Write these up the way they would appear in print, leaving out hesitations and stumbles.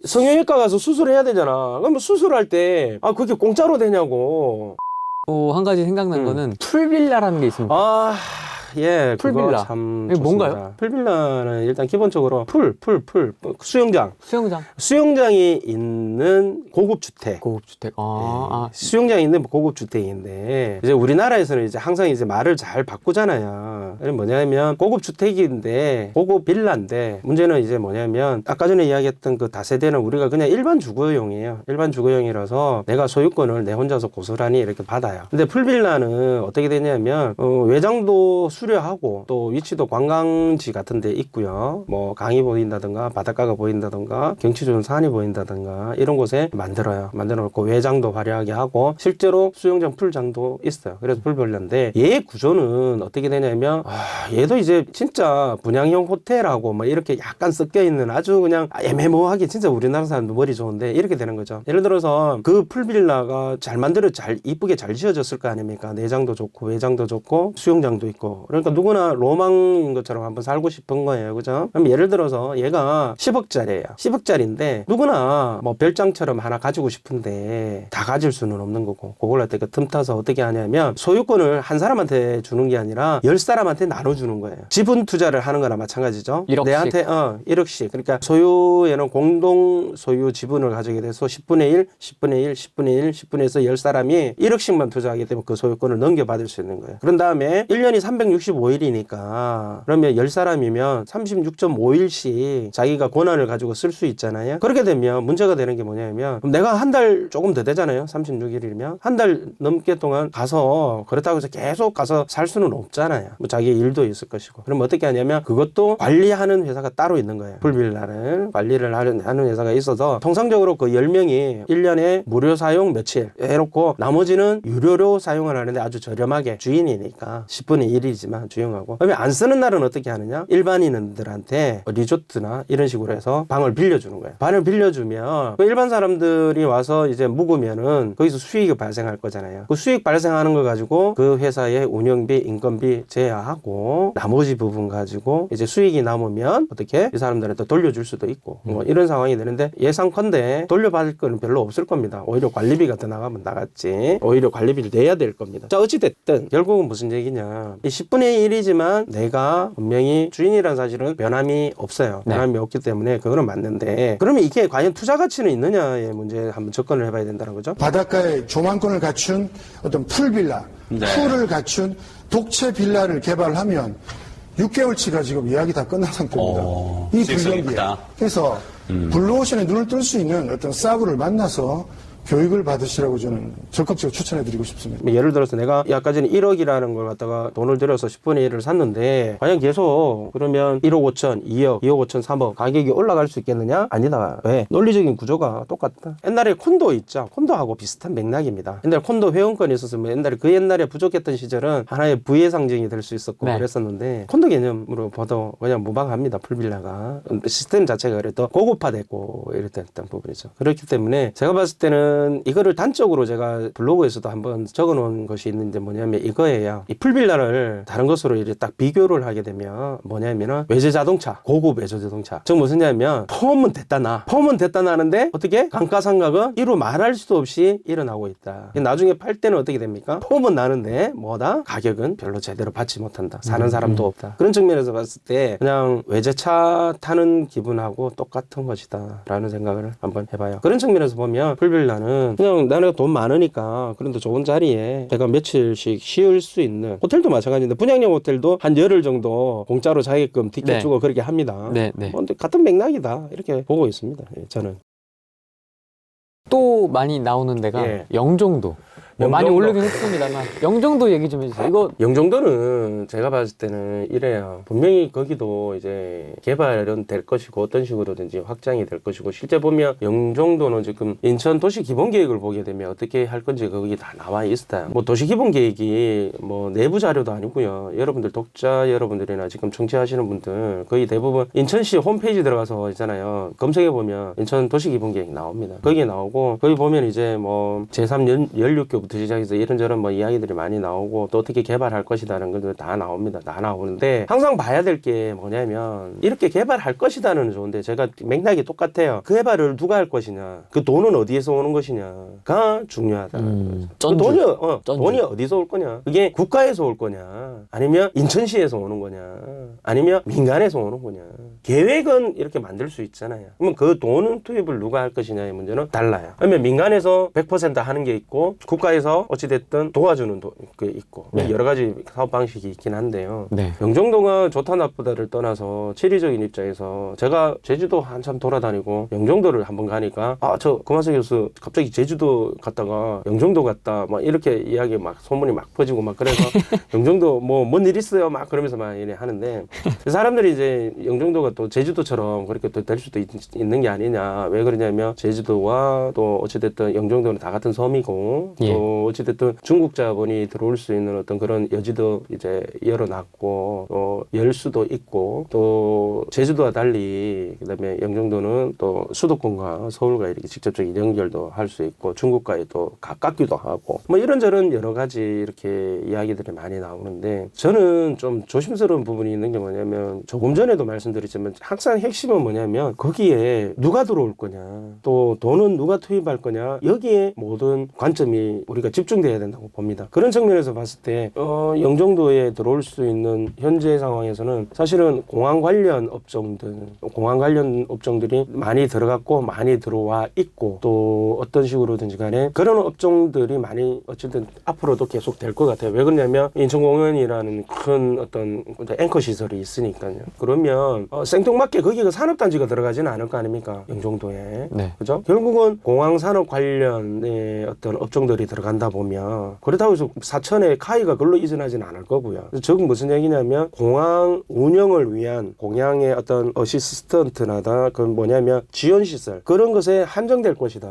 성형외과 가서 수술해야 되잖아. 그럼 수술할 때 그게 공짜로 되냐고. 또 한 가지 생각난 거는 풀빌라라는 게 있습니다. 예, 풀빌라. 그거 참 이게 좋습니다. 뭔가요? 풀빌라는 일단 기본적으로 수영장. 수영장이 있는 고급 주택. 고급주택. 수영장이 있는 고급 주택인데 이제 우리나라에서는 이제 항상 이제 말을 잘 바꾸잖아요. 뭐냐면 고급 주택인데 고급 빌라인데 문제는 이제 뭐냐면 아까 전에 이야기했던 그 다세대는 우리가 그냥 일반 주거용이에요. 일반 주거용이라서 내가 소유권을 내 혼자서 고스란히 이렇게 받아요. 근데 풀빌라는 어떻게 되냐면 외장도 수려하고 또 위치도 관광지 같은 데 있고요. 뭐 강이 보인다든가 바닷가가 보인다든가 경치 좋은 산이 보인다든가 이런 곳에 만들어 놓고 외장도 화려하게 하고 실제로 수영장 풀장도 있어요. 그래서 풀빌라인데 얘 구조는 어떻게 되냐면 얘도 이제 진짜 분양형 호텔하고 뭐 이렇게 약간 섞여 있는 아주 그냥 애매모호하게 진짜 우리나라 사람도 머리 좋은데 이렇게 되는 거죠. 예를 들어서 그 풀빌라가 잘 이쁘게 잘 지어졌을 거 아닙니까? 내장도 좋고 외장도 좋고 수영장도 있고 그러니까 누구나 로망인 것처럼 한번 살고 싶은 거예요. 그죠? 그럼 예를 들어서 얘가 10억짜리예요. 10억짜리인데 누구나 뭐 별장처럼 하나 가지고 싶은데 다 가질 수는 없는 거고 그걸 어떻게 틈타서 어떻게 하냐면 소유권을 한 사람한테 주는 게 아니라 10사람한테 나눠주는 거예요. 지분 투자를 하는 거나 마찬가지죠. 1억씩. 내한테 1억씩. 그러니까 소유에는 공동 소유 지분을 가지게 돼서 10분의 1, 10분의 1, 10분의 1, 10분의 1에서 10사람이 1억씩만 투자하게 되면 그 소유권을 넘겨받을 수 있는 거예요. 그런 다음에 1년이 365일이니까 그러면 10사람이면 36.5일씩 자기가 권한을 가지고 쓸 수 있잖아요. 그렇게 되면 문제가 되는 게 뭐냐면 그럼 내가 한 달 조금 더 되잖아요. 36일이면 한 달 넘게 동안 가서 그렇다고 해서 계속 가서 살 수는 없잖아요. 뭐 자기 일도 있을 것이고. 그럼 어떻게 하냐면 그것도 관리하는 회사가 따로 있는 거예요. 풀빌라를 관리를 하는 회사가 있어서 통상적으로 그 10명이 1년에 무료 사용 며칠 해놓고 나머지는 유료로 사용을 하는데 아주 저렴하게 주인이니까 10분의 1이지만 주용하고. 그러면 안 쓰는 날은 어떻게 하느냐? 일반인들한테 리조트나 이런 식으로 해서 방을 빌려주는 거예요. 방을 빌려주면 그 일반 사람들이 와서 이제 묵으면은 거기서 수익이 발생할 거잖아요. 그 수익 발생하는 걸 가지고 그 회사의 운영비, 인건비 제하하고 나머지 부분 가지고 이제 수익이 남으면 어떻게 이 사람들한테 돌려줄 수도 있고 뭐 이런 상황이 되는데 예상컨대 돌려받을 거는 별로 없을 겁니다. 오히려 관리비가 더 나가면 나갔지. 오히려 관리비를 내야 될 겁니다. 자, 어찌됐든 결국은 무슨 얘기냐. 이 10분의 1이지만 내가 분명히 주인이라는 사실은 변함이 없어요. 변함이 없기 때문에 그거는 맞는데 그러면 이게 과연 투자 가치는 있느냐의 문제에 한번 접근을 해봐야 된다는 거죠. 바닷가에 조망권을 갖춘 어떤 풀빌라, 풀을 갖춘 독채 빌라를 개발하면 6개월치가 지금 예약이 다 끝난 상태입니다. 이 불경기에. 그래서 블루오션에 눈을 뜰 수 있는 어떤 싸구를 만나서 교육을 받으시라고 저는 적극적으로 추천해드리고 싶습니다. 예를 들어서 내가 아까 전에 1억이라는 걸 갖다가 돈을 들여서 10분의 1을 샀는데 과연 계속 그러면 1억 5천, 2억, 2억 5천, 3억 가격이 올라갈 수 있겠느냐? 아니다. 왜? 논리적인 구조가 똑같다. 옛날에 콘도 있죠. 콘도하고 비슷한 맥락입니다. 옛날에 콘도 회원권이 있었으면 옛날에 부족했던 시절은 하나의 부의 상징이 될 수 있었고 그랬었는데 콘도 개념으로 봐도 그냥 무방합니다. 풀빌라가. 시스템 자체가 그래도 고급화됐고 이랬던 부분이죠. 그렇기 때문에 제가 봤을 때는 이거를 단적으로 제가 블로그에서도 한번 적어 놓은 것이 있는데 뭐냐면 이거예요. 이 풀빌라를 다른 것으로 이제 딱 비교를 하게 되면 뭐냐면은 외제 자동차, 고급 외제 자동차. 즉 무슨냐면 폼은 됐다 나는데 어떻게 감가상각은 이루 말할 수도 없이 일어나고 있다. 나중에 팔 때는 어떻게 됩니까? 폼은 나는데 뭐다? 가격은 별로 제대로 받지 못한다. 사는 사람도 없다. 그런 측면에서 봤을 때 그냥 외제차 타는 기분하고 똑같은 것이다 라는 생각을 한번 해봐요. 그런 측면에서 보면 풀빌라는 그냥 나는 돈 많으니까 그런데 좋은 자리에 제가 며칠씩 쉬을 수 있는 호텔도 마찬가지인데 분양형 호텔도 한 열흘 정도 공짜로 자격금 티켓 주고 그렇게 합니다. 근데 같은 맥락이다 이렇게 보고 있습니다. 저는. 또 많이 나오는 데가 영종도. 많이 올리긴 했습니다만 영종도 얘기 좀 해주세요. 이거 영종도는 제가 봤을 때는 이래요. 분명히 거기도 이제 개발은 될 것이고 어떤 식으로든지 확장이 될 것이고 실제 보면 영종도는 지금 인천 도시 기본 계획을 보게 되면 어떻게 할 건지 거기 다 나와 있어요. 뭐 도시 기본 계획이 뭐 내부 자료도 아니고요. 여러분들 독자 여러분들이나 지금 청취하시는 분들 거의 대부분 인천시 홈페이지 들어가서 있잖아요. 검색해 보면 인천 도시 기본 계획 나옵니다. 거기에 나오고 거기 보면 이제 뭐 제3 연륙교 부터 시작해서 이런저런 뭐 이야기들이 많이 나오고 또 어떻게 개발할 것이라는 것도 다 나옵니다. 다 나오는데 항상 봐야 될 게 뭐냐면 이렇게 개발할 것이다는 좋은데 제가 맥락이 똑같아요. 그 개발을 누가 할 것이냐, 그 돈은 어디에서 오는 것이냐가 중요하다. 그 돈이 어디서 올 거냐? 그게 국가에서 올 거냐? 아니면 인천시에서 오는 거냐? 아니면 민간에서 오는 거냐? 계획은 이렇게 만들 수 있잖아요. 그러면 그 돈 투입을 누가 할 것이냐의 문제는 달라요. 그러면 민간에서 100% 하는 게 있고 국가에서 어찌됐든 도와주는 게 있고 네. 여러 가지 사업 방식이 있긴 한데요. 네. 영종도가 좋다 나쁘다를 떠나서 지리적인 입장에서 제가 제주도 한참 돌아다니고 영종도를 한번 가니까 저 금화석 교수 갑자기 제주도 갔다가 영종도 갔다 막 이렇게 이야기 막 소문이 막 퍼지고 막 그래서 영종도 뭐 뭔 일 있어요 막 그러면서 막 이래 하는데 사람들이 이제 영종도가 또 제주도처럼 그렇게 또 될 수도 있는 게 아니냐. 왜 그러냐면 제주도와 또 어찌됐든 영종도는 다 같은 섬이고 예. 또 어찌됐든 중국 자본이 들어올 수 있는 어떤 그런 여지도 이제 열어놨고 또 열 수도 있고 또 제주도와 달리 그다음에 영종도는 또 수도권과 서울과 이렇게 직접적인 연결도 할 수 있고 중국과에 또 가깝기도 하고 뭐 이런저런 여러 가지 이렇게 이야기들이 많이 나오는데 저는 좀 조심스러운 부분이 있는 게 뭐냐면 조금 전에도 말씀드렸지만 항상 핵심은 뭐냐면 거기에 누가 들어올 거냐 또 돈은 누가 투입할 거냐 여기에 모든 관점이 우리가 집중돼야 된다고 봅니다. 그런 측면에서 봤을 때 영종도에 들어올 수 있는 현재 상황에서는 사실은 공항 관련 업종들이 많이 들어갔고 많이 들어와 있고 또 어떤 식으로든지 간에 그런 업종들이 많이 어쨌든 앞으로도 계속 될 것 같아요. 왜 그러냐면 인천공원이라는 큰 어떤 앵커 시설이 있으니까요. 그러면 생뚱맞게 거기가 산업단지가 들어가지는 않을 거 아닙니까? 영종도에. 네. 그죠? 결국은 공항 산업 관련의 어떤 업종들이 들어간다 보면 그렇다고 해서 사천에 카이가 그걸로 이전하지는 않을 거고요. 즉 무슨 얘기냐면 공항 운영을 위한 공항의 어떤 어시스턴트나다 그 뭐냐면 지원 시설 그런 것에 한정될 것이다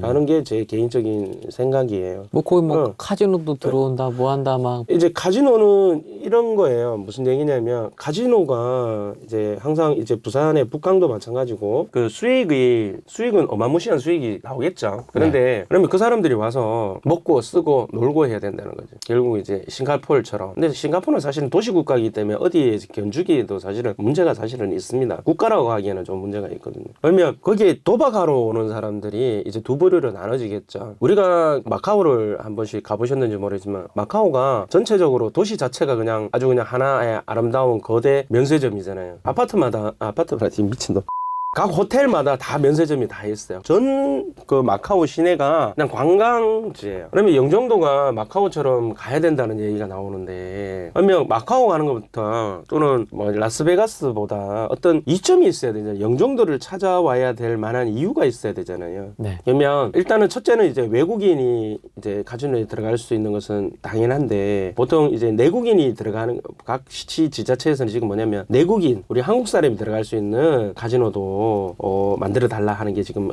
라는 게 제 개인적인 생각이에요. 뭐 거기 뭐 카지노도 들어온다 뭐 한다 막 이제 카지노는 이런 거예요. 무슨 얘기냐면 카지노가 이제 항상 이제 부산의 북강도 마찬가지고 그 수익은 어마무시한 수익이 나오겠죠. 그런데 그러면 그 사람들이 와서 먹고 쓰고 놀고 해야 된다는 거죠. 결국 이제 싱가포르처럼. 근데 싱가포르는 사실은 도시국가이기 때문에 어디에 견주기에도 사실은 문제가 사실은 있습니다. 국가라고 하기에는 좀 문제가 있거든요. 그러면 거기에 도박하러 오는 사람들이 이제 두 부류로 나눠지겠죠. 우리가 마카오를 한 번씩 가보셨는지 모르지만 마카오가 전체적으로 도시 자체가 그냥 아주 그냥 하나의 아름다운 거대 면세점이잖아요. 아파트마다 미친놈. 각 호텔마다 다 면세점이 다 있어요. 전 그 마카오 시내가 그냥 관광지예요. 그러면 영종도가 마카오처럼 가야 된다는 얘기가 나오는데 그러면 마카오 가는 것부터 또는 뭐 라스베가스보다 어떤 이점이 있어야 되잖아요. 영종도를 찾아와야 될 만한 이유가 있어야 되잖아요. 네. 그러면 일단은 첫째는 이제 외국인이 이제 카지노에 들어갈 수 있는 것은 당연한데 보통 이제 내국인이 들어가는 각 시 지자체에서는 지금 뭐냐면 내국인 우리 한국 사람이 들어갈 수 있는 카지노도 만들어 달라 하는 게 지금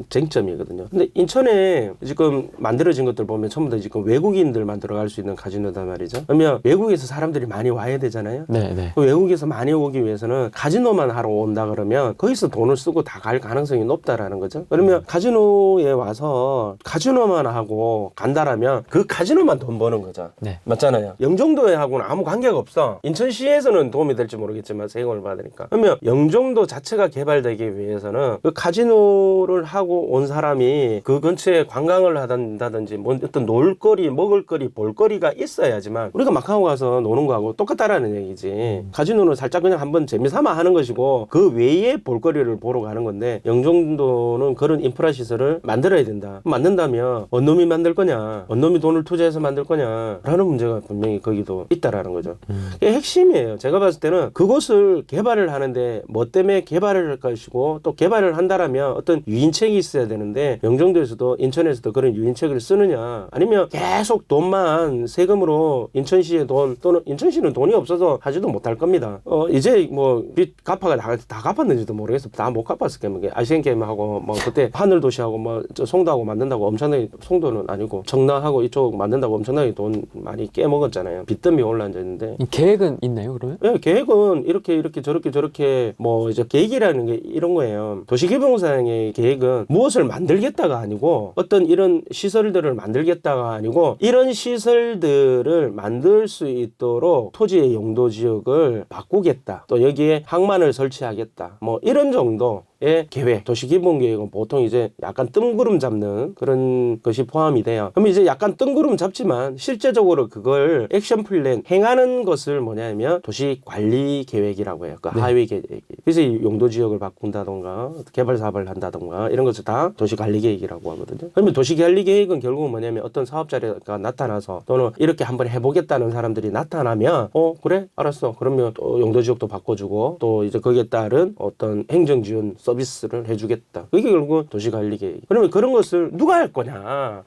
쟁점이거든요. 근데 인천에 지금 만들어진 것들 보면 전부 다 지금 외국인들만 들어갈 수 있는 카지노단 말이죠. 그러면 외국에서 사람들이 많이 와야 되잖아요. 네. 그 외국에서 많이 오기 위해서는 카지노만 하러 온다 그러면 거기서 돈을 쓰고 다 갈 가능성이 높다라는 거죠. 그러면 카지노에 와서 카지노만 하고 간다라면 그 카지노만 돈 버는 거죠. 네. 맞잖아요. 영종도에 하고는 아무 관계가 없어. 인천시에서는 도움이 될지 모르겠지만 세금을 받으니까. 그러면 영종도 자체가 개발되기 위해서는 그 카지노를 하고 온 사람이 그 근처에 관광을 한다든지 뭐 어떤 놀거리, 먹을거리, 볼거리가 있어야지만 우리가 마카오 가서 노는 거하고 똑같다라는 얘기지. 카지노는 살짝 그냥 한번 재미삼아 하는 것이고 그 외에 볼거리를 보러 가는 건데 영종도는 그런 인프라 시설을 만들어야 된다. 만든다면 어느 놈이 만들 거냐, 어느 놈이 돈을 투자해서 만들 거냐라는 문제가 분명히 거기도 있다라는 거죠. 그게 핵심이에요. 제가 봤을 때는 그것을 개발을 하는데 뭐 때문에 개발을 할 것이고 또 개발을 한다라면 어떤 유인책이 있어야 되는데 영종도에서도 인천에서도 그런 유인책을 쓰느냐 아니면 계속 돈만 세금으로 인천시의 돈 또는 인천시는 돈이 없어서 하지도 못할 겁니다. 이제 뭐 빚 갚아가 다 갚았는지도 모르겠어. 다 못 갚았을 게임. 아시안 게임하고 뭐 그때 하늘도시하고 뭐 송도하고 만든다고 엄청나게 송도는 아니고 청라하고 이쪽 만든다고 엄청나게 돈 많이 깨먹었잖아요. 빚더미 올라앉았는데 계획은 있나요 그러면? 예, 계획은 이렇게 저렇게 뭐 이제 계획이라는 게 이런 거예요. 도시개발공사의 계획은 무엇을 만들겠다가 아니고 어떤 이런 시설들을 만들겠다가 아니고 이런 시설들을 만들 수 있도록 토지의 용도 지역을 바꾸겠다. 또 여기에 항만을 설치하겠다. 뭐 이런 정도의 계획. 도시기본계획은 보통 이제 약간 뜬구름 잡는 그런 것이 포함이 돼요. 그럼 이제 약간 뜬구름 잡지만 실제적으로 그걸 액션 플랜 행하는 것을 뭐냐면 도시관리계획이라고 해요. 그 하위 계획. 그래서 이 용도 지역을 바꾼다던가 개발 사업을 한다던가 이런 것을 다 도시관리계획이라고 하거든요. 그러면 도시관리계획은 결국은 뭐냐면 어떤 사업자가 나타나서 또는 이렇게 한번 해보겠다는 사람들이 나타나면 그래 알았어 그러면 또 용도 지역도 바꿔주고 또 이제 거기에 따른 어떤 행정 지원 서비스를 해주겠다. 그게 결국 도시관리계획. 그러면 그런 것을 누가 할 거냐?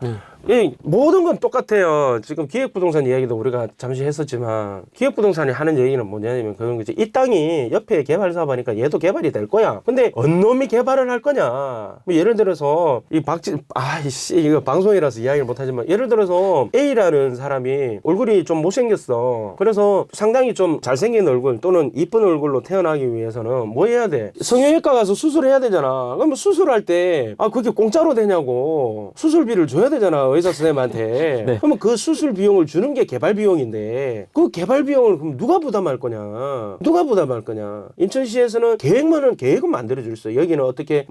이 모든 건 똑같아요. 지금 기획부동산 이야기도 우리가 잠시 했었지만 기획부동산이 하는 얘기는 뭐냐면 그런 거지. 이 땅이 옆에 개발 사업하니까 얘도 개발이 될 거야. 근데 언 놈이 개발을 할 거냐? 뭐 예를 들어서 이 아이씨 이거 방송이라서 이야기를 못하지만 예를 들어서 A라는 사람이 얼굴이 좀 못생겼어. 그래서 상당히 좀 잘생긴 얼굴 또는 이쁜 얼굴로 태어나기 위해서는 뭐 해야 돼? 성형외과 가서 수술해야 되잖아. 그럼 수술할 때 그게 공짜로 되냐고. 수술비를 줘야 되잖아. 의사 선생님한테. 네. 그러면 그 수술 비용을 주는 게 개발 비용인데 그 개발 비용을 그럼 누가 부담할 거냐? 누가 부담할 거냐? 인천시에서는 계획은 만들어 줄 수 있어요. 여기는 어떻게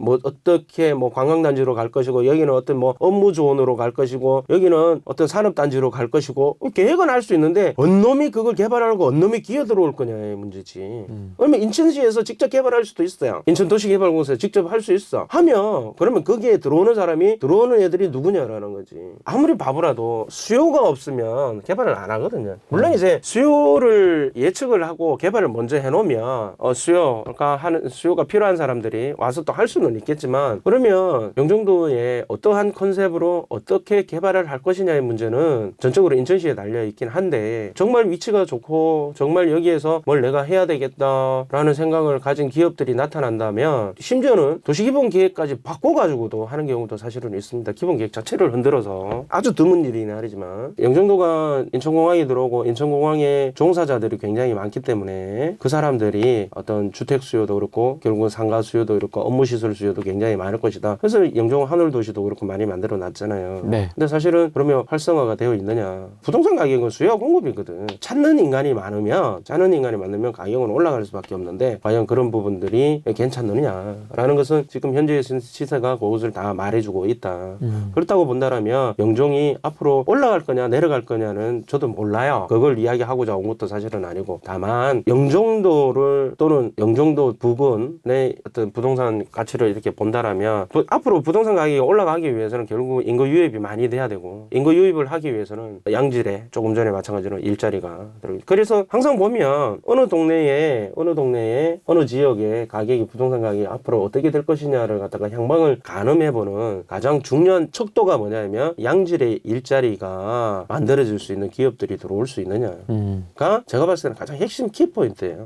관광단지로 갈 것이고 여기는 어떤 업무 조언으로 갈 것이고 여기는 어떤 산업단지로 갈 것이고 계획은 할 수 있는데 언 놈이 그걸 개발하고 언 놈이 기어 들어올 거냐의 문제지. 그러면 인천시에서 직접 개발할 수도 있어요. 인천도시개발공사에서 직접 할 수 있어. 하면 그러면 거기에 들어오는 애들이 누구냐라는 거지. 아무리 바보라도 수요가 없으면 개발을 안 하거든요. 물론 이제 수요를 예측을 하고 개발을 먼저 해놓으면 수요가 필요한 사람들이 와서 또 할 수는 있겠지만 그러면 영종도에 어떠한 컨셉으로 어떻게 개발을 할 것이냐의 문제는 전적으로 인천시에 달려 있긴 한데 정말 위치가 좋고 정말 여기에서 뭘 내가 해야 되겠다라는 생각을 가진 기업들이 나타난다면 심지어는 도시기본계획까지 바꿔가지고도 하는 경우도 사실은 있습니다. 기본계획 자체를 흔들어서 아주 드문 일이긴 하지만 영종도가 인천공항에 들어오고 인천공항에 종사자들이 굉장히 많기 때문에 그 사람들이 어떤 주택 수요도 그렇고 결국은 상가 수요도 그렇고 업무시설 수요도 굉장히 많을 것이다. 그래서 영종 하늘도시도 그렇고 많이 만들어 놨잖아요. 네. 근데 사실은 그러면 활성화가 되어 있느냐? 부동산 가격은 수요와 공급이거든. 찾는 인간이 많으면 가격은 올라갈 수밖에 없는데 과연 그런 부분들이 괜찮느냐라는 것은 지금 현재 시세가 그것을 다 말해주고 있다. 그렇다고 본다라면 영종이 앞으로 올라갈 거냐 내려갈 거냐는 저도 몰라요. 그걸 이야기하고자 온 것도 사실은 아니고 다만 영종도를 또는 영종도 부근의 어떤 부동산 가치를 이렇게 본다라면 앞으로 부동산 가격이 올라가기 위해서는 결국 인구 유입이 많이 돼야 되고 인구 유입을 하기 위해서는 양질의 조금 전에 마찬가지로 일자리가 그래서 항상 보면 어느 동네에 어느 지역의 가격이 부동산 가격이 앞으로 어떻게 될 것이냐를 갖다가 향방을 가늠해보는 가장 중요한 척도가 뭐냐면 양질의 일자리가 만들어질 수 있는 기업들이 들어올 수 있느냐가 제가 봤을 때는 가장 핵심 키포인트예요.